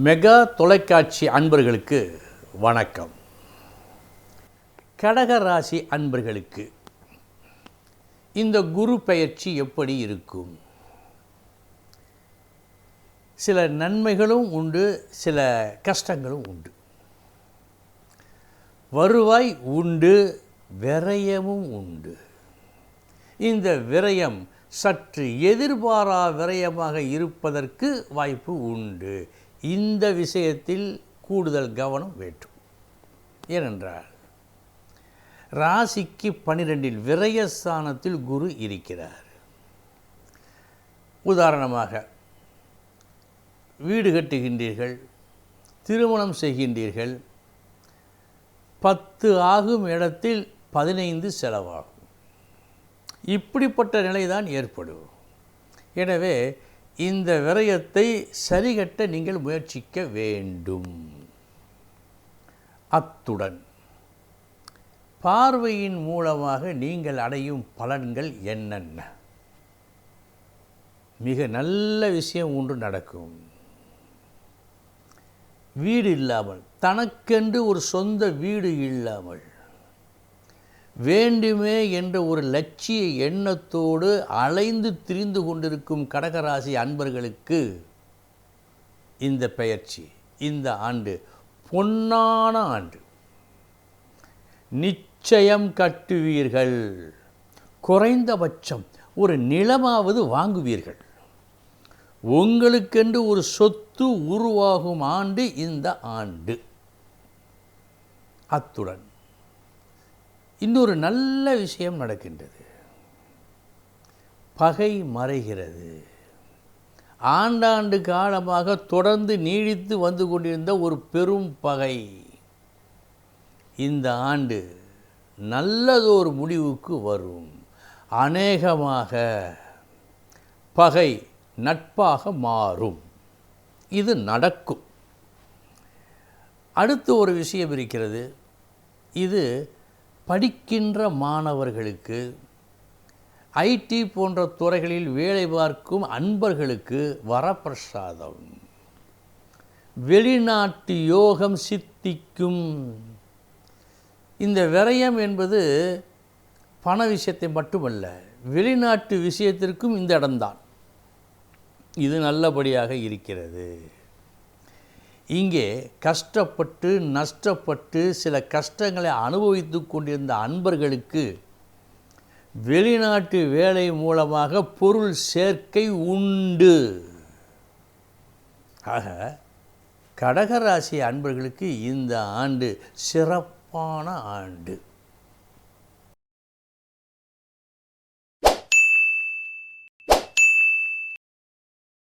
Mega தொலைக்காட்சி அன்பர்களுக்கு வணக்கம். கடக ராசி அன்பர்களுக்கு இந்த குரு பெயர்ச்சி எப்படி இருக்கும்? சில நன்மைகளும் உண்டு, சில கஷ்டங்களும் உண்டு. வருவாய் உண்டு, விரயமும் உண்டு. இந்த விரயம் சற்று எதிர்பாரா விரயமாக இருப்பதற்கு வாய்ப்பு உண்டு. இந்த விஷயத்தில் கூடுதல் கவனம் வேண்டும். ஏனென்றால் ராசிக்கு 12இல் விரயஸ்தானத்தில் குரு இருக்கிறார். உதாரணமாக வீடு கட்டுகின்றீர்கள், திருமணம் செய்கின்றீர்கள், 10 ஆகும் இடத்தில் 15 செலவாகும். இப்படிப்பட்ட நிலைதான் ஏற்படும். எனவே இந்த விரயத்தை சரிகட்ட நீங்கள் முயற்சிக்க வேண்டும். அத்துடன் பார்வையின் மூலமாக நீங்கள் அடையும் பலன்கள் என்னென்ன? மிக நல்ல விஷயம் ஒன்று நடக்கும். வீடு இல்லாமல், தனக்கென்று ஒரு சொந்த வீடு இல்லாமல், வேண்டுமே என்ற ஒரு லட்சிய எண்ணத்தோடு அலைந்து திரிந்து கொண்டிருக்கும் கடகராசி அன்பர்களுக்கு இந்த பெயர்ச்சி, இந்த ஆண்டு பொன்னான ஆண்டு. நிச்சயம் கட்டுவீர்கள். குறைந்தபட்சம் ஒரு நிலமாவது வாங்குவீர்கள். உங்களுக்கென்று ஒரு சொத்து உருவாகும் ஆண்டு இந்த ஆண்டு. அத்துடன் இன்னொரு நல்ல விஷயம் நடக்கின்றது. பகை மறைகிறது. ஆண்டாண்டு காலமாக தொடர்ந்து நீடித்து வந்து கொண்டிருந்த ஒரு பெரும் பகை இந்த ஆண்டு நல்லதொரு முடிவுக்கு வரும். அநேகமாக பகை நட்பாக மாறும். இது நடக்கும். அடுத்து ஒரு விஷயம் இருக்கிறது. இது படிக்கின்ற மாணவர்களுக்கு, ஐடி போன்ற துறைகளில் வேலை பார்க்கும் அன்பர்களுக்கு வரப்பிரசாதம். வெளிநாட்டு யோகம் சித்திக்கும். இந்த விரயம் என்பது பண விஷயத்தை மட்டுமல்ல, வெளிநாட்டு விஷயத்திற்கும் இந்த இடம்தான். இது நல்லபடியாக இருக்கிறது. இங்கே கஷ்டப்பட்டு நஷ்டப்பட்டு சில கஷ்டங்களை அனுபவித்து கொண்டிருந்த அன்பர்களுக்கு வெளிநாட்டு வேலை மூலமாக பொருள் சேர்க்கை உண்டு. ஆக கடகராசி அன்பர்களுக்கு இந்த ஆண்டு சிறப்பான ஆண்டு.